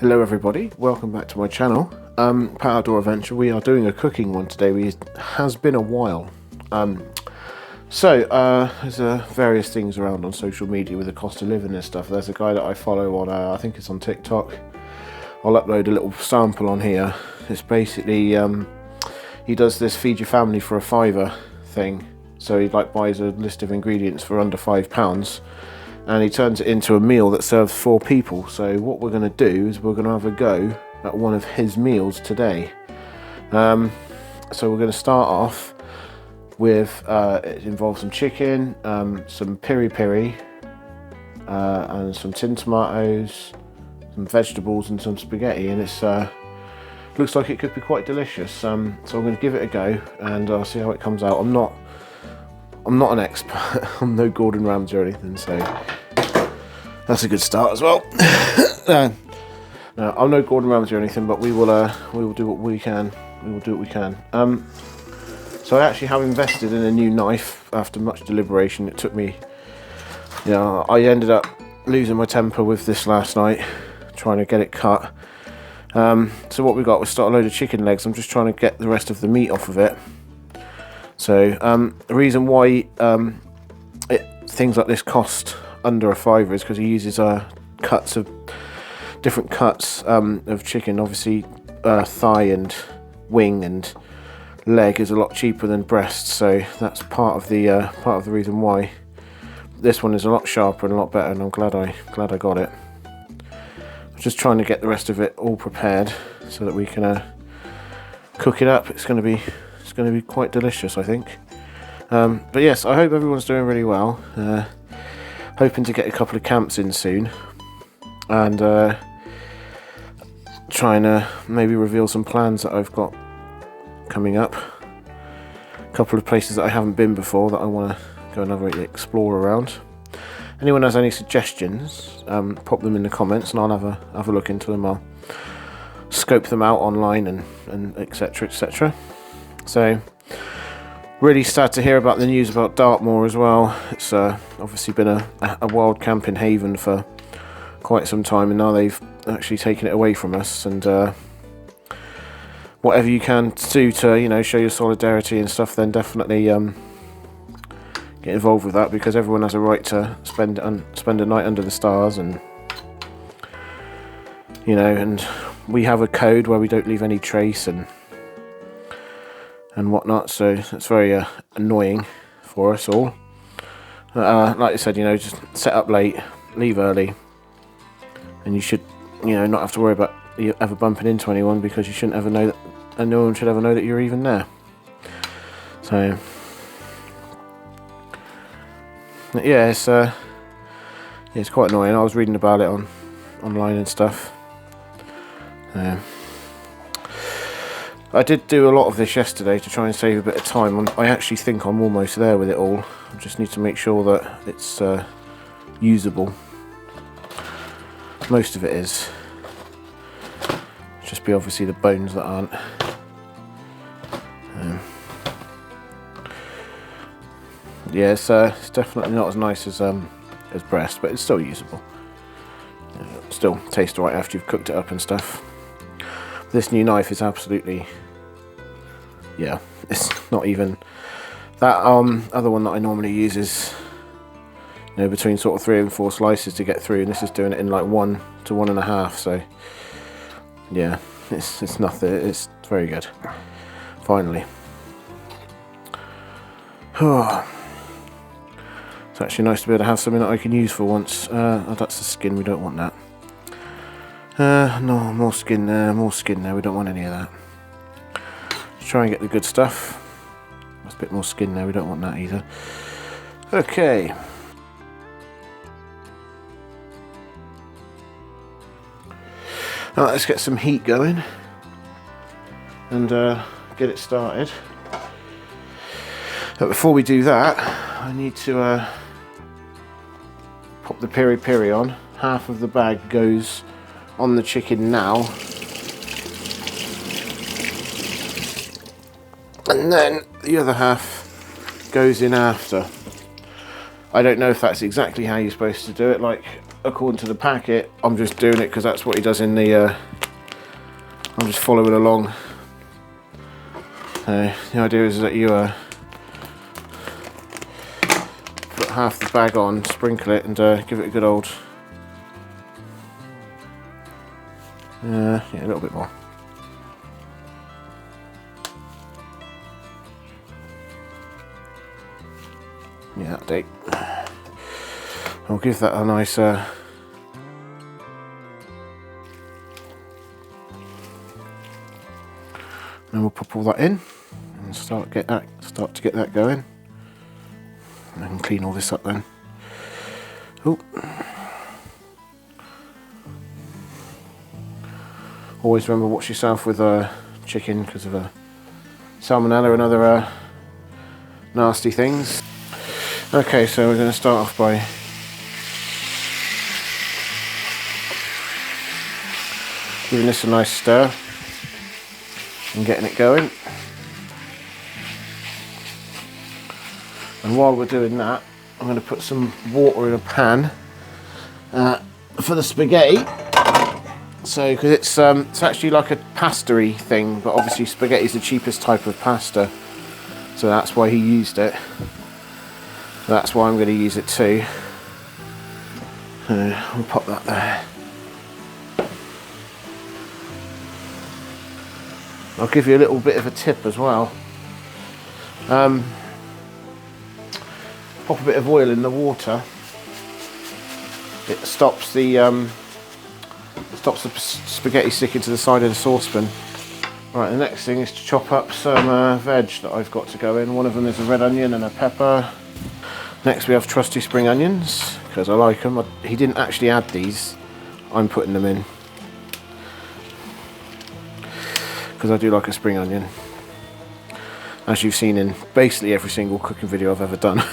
Hello everybody, welcome back to my channel. Outdoor Adventure. We are doing a cooking one today. It has been a while. There's various things around on social media with the cost of living and stuff. There's a guy that I follow on, I think it's on TikTok. I'll upload a little sample on here. It's basically, he does this feed your family for a £5 thing. So he buys a list of ingredients for under £5. And he turns it into a meal that serves 4 people. So what we're going to do is we're going to have a go at one of his meals today. So we're going to start off with, it involves some chicken, some piri-piri, and some tin tomatoes, some vegetables and some spaghetti, and it's looks like it could be quite delicious. So I'm going to give it a go and I'll see how it comes out. I'm not an expert. I'm no Gordon Ramsay or anything, so that's a good start as well. No, I'm no Gordon Ramsay or anything, but we will do what we can. We will do what we can. So I actually have invested in a new knife after much deliberation. It took me, I ended up losing my temper with this last night, trying to get it cut. So what we got was start a load of chicken legs. I'm just trying to get the rest of the meat off of it. So the reason why things like this cost under a £5 is because he uses different cuts of chicken. Obviously, thigh and wing and leg is a lot cheaper than breast, so that's part of the reason why. This one is a lot sharper and a lot better, and I'm glad I got it. I'm just trying to get the rest of it all prepared so that we can cook it up. It's going to be quite delicious, I think. But yes, I hope everyone's doing really well. Hoping to get a couple of camps in soon, and trying to maybe reveal some plans that I've got coming up. A couple of places that I haven't been before that I want to go and have a explore around. Anyone has any suggestions, pop them in the comments and I'll have a look into them. I'll scope them out online and etc, etc. So really sad to hear about the news about Dartmoor as well. It's obviously been a wild camping haven for quite some time, and now they've actually taken it away from us. And whatever you can do to show your solidarity and stuff, then definitely get involved with that, because everyone has a right to spend a night under the stars, and and we have a code where we don't leave any trace and whatnot, so it's very annoying for us all. Like I said, just set up late, leave early, and you should not have to worry about you ever bumping into anyone, because you shouldn't ever know that, and no one should ever know that you're even there. So yeah, it's quite annoying. I was reading about it online and stuff. I did do a lot of this yesterday to try and save a bit of time. I actually think I'm almost there with it all. I just need to make sure that it's usable. Most of it is. Just be obviously the bones that aren't. Yeah, it's definitely not as nice as breast, but it's still usable. Still tastes alright after you've cooked it up and stuff. This new knife is absolutely, it's not even that other one that I normally use is between sort of 3 and 4 slices to get through, and this is doing it in like 1 to 1.5. So yeah, it's nothing. It's very good. Finally. It's actually nice to be able to have something that I can use for once. Oh, that's the skin. We don't want that. No, more skin there, we don't want any of that. Let's try and get the good stuff. There's a bit more skin there, we don't want that either. Okay. Now let's get some heat going and get it started. But before we do that, I need to pop the piri-piri on. Half of the bag goes on the chicken now, and then the other half goes in after. I don't know if that's exactly how you're supposed to do it, like according to the packet. I'm just doing it because that's what he does in the, I'm just following along. The idea is that you put half the bag on, sprinkle it, and give it a good old, yeah, a little bit more. Yeah, that'll do. I'll give that a nice then we'll pop all that in and start to get that going. And I can clean all this up then. Oh. Always remember, watch yourself with chicken because of salmonella and other nasty things. Okay, so we're going to start off by giving this a nice stir and getting it going. And while we're doing that, I'm going to put some water in a pan for the spaghetti. So, because it's actually like a pasta-y thing, but obviously spaghetti is the cheapest type of pasta, so that's why he used it. That's why I'm going to use it too. I'll pop that there. I'll give you a little bit of a tip as well. Pop a bit of oil in the water. It stops the spaghetti sticking to the side of the saucepan. Right, the next thing is to chop up some veg that I've got to go in. One of them is a red onion and a pepper. Next we have trusty spring onions, because I like them. He didn't actually add these, I'm putting them in. Because I do like a spring onion. As you've seen in basically every single cooking video I've ever done.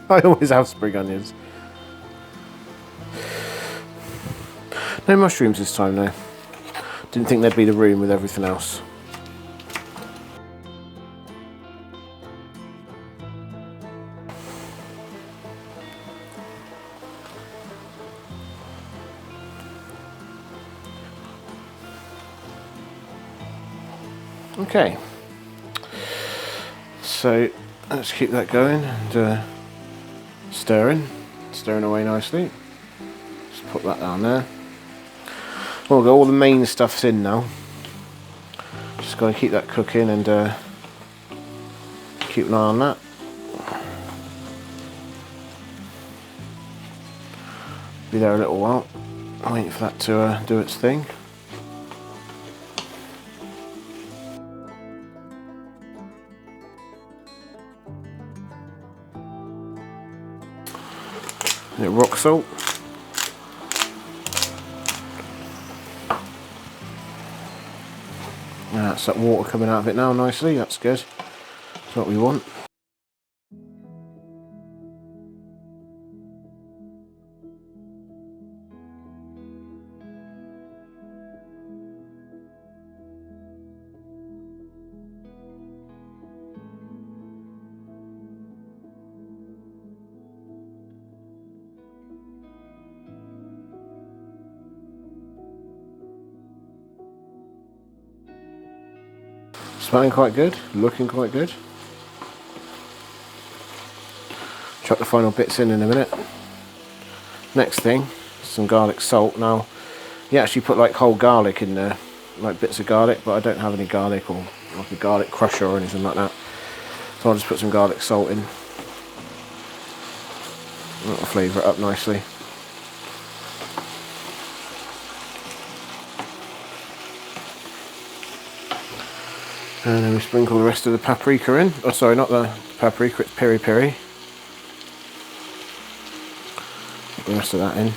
I always have spring onions. No mushrooms this time though. Didn't think there'd be the room with everything else. Okay, so let's keep that going and stirring away nicely. Just put that down there. Well, all the main stuff's in now. Just got to keep that cooking and keep an eye on that. Be there a little while, waiting for that to do its thing. Rock salt. That's that water coming out of it now nicely, that's good. That's what we want. Smelling quite good, looking quite good. Chuck the final bits in a minute. Next thing, some garlic salt. Now, you actually put like whole garlic in there, like bits of garlic, but I don't have any garlic or like a garlic crusher or anything like that. So I'll just put some garlic salt in. That'll flavour it up nicely. And then we sprinkle the rest of the paprika in. Oh, sorry, not the paprika, it's peri peri. Put the rest of that in.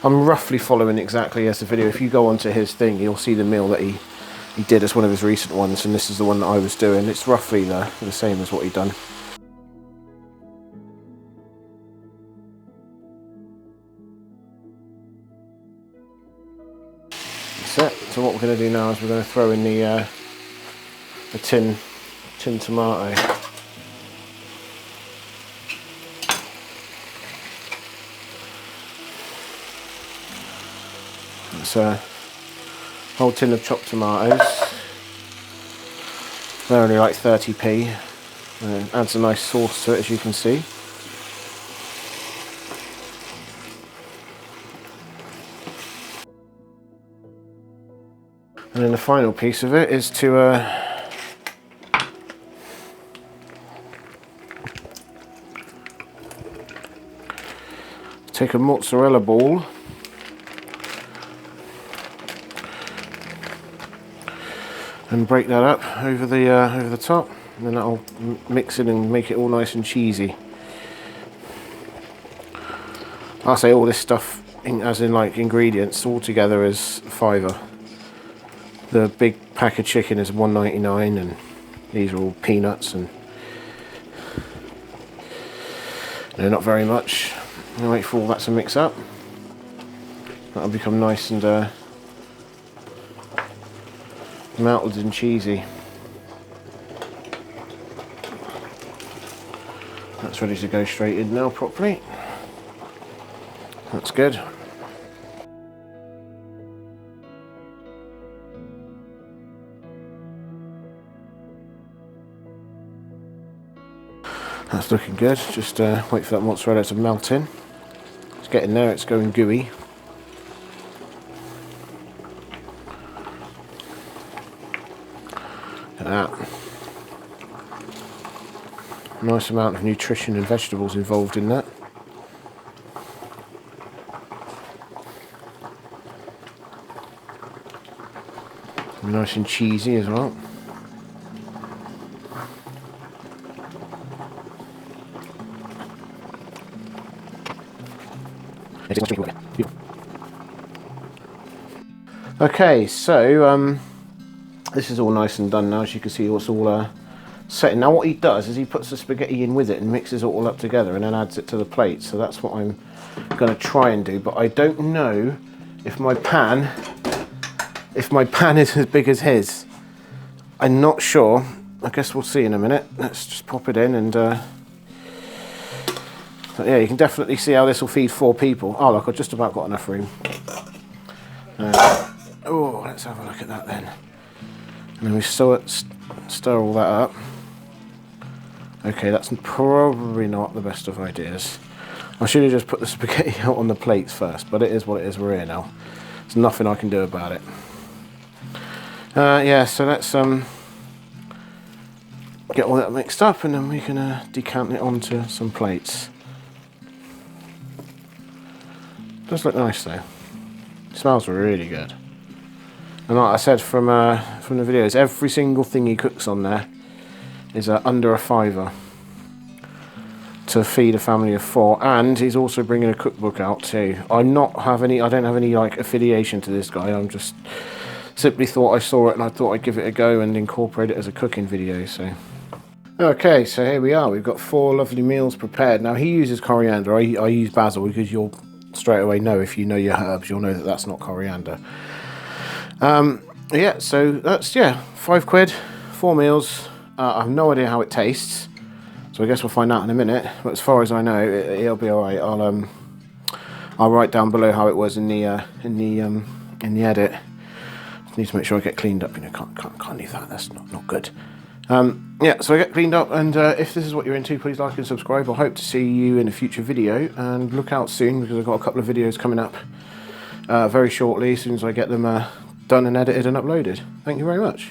I'm roughly following exactly as the video. If you go onto his thing, you'll see the meal that he did as one of his recent ones, and this is the one that I was doing. It's roughly the same as what he'd done. So what we're going to do now is we're going to throw in the tin tomato. It's a whole tin of chopped tomatoes. They're only like 30p. Adds a nice sauce to it, as you can see. And then the final piece of it is to take a mozzarella ball and break that up over the top, and then that'll mix it and make it all nice and cheesy. I'll say all this stuff, as in like ingredients, all together is £5. The big pack of chicken is £1.99, and these are all peanuts, and they're not very much. I'll wait for all that to mix up. That'll become nice and melted and cheesy. That's ready to go straight in now properly. That's good. That's looking good. Just wait for that mozzarella to melt in. It's getting there, it's going gooey. Look at that. Nice amount of nutrition and vegetables involved in that. Nice and cheesy as well. Okay, so this is all nice and done now. As you can see, it's all set. Now what he does is he puts the spaghetti in with it and mixes it all up together and then adds it to the plate. So that's what I'm going to try and do, but I don't know if my pan is as big as his. I'm not sure. I guess we'll see in a minute. Let's just pop it in and but yeah, you can definitely see how this will feed 4 people. Oh look, I've just about got enough room. Oh, let's have a look at that then. And then we stir all that up. Okay, that's probably not the best of ideas. I should have just put the spaghetti out on the plates first, but it is what it is. We're here now. There's nothing I can do about it. Yeah, so let's get all that mixed up, and then we can decant it onto some plates. Does look nice though. It smells really good. And like I said from the videos, every single thing he cooks on there is under £5 to feed a family of 4. And he's also bringing a cookbook out too. I don't have any like affiliation to this guy. I'm just simply thought I saw it and I thought I'd give it a go and incorporate it as a cooking video. So okay, so here we are. We've got 4 lovely meals prepared. Now he uses coriander. I use basil because you'll straight away know, if you know your herbs, you'll know that that's not coriander. Yeah, so that's £5, 4 meals. I have no idea how it tastes, so I guess we'll find out in a minute. But as far as I know, it'll be all right. I'll write down below how it was in the edit. Just need to make sure I get cleaned up. You know, can't leave that. That's not good. Yeah, so I get cleaned up, and if this is what you're into, please like and subscribe. I hope to see you in a future video, and look out soon because I've got a couple of videos coming up very shortly, as soon as I get them done and edited and uploaded. Thank you very much.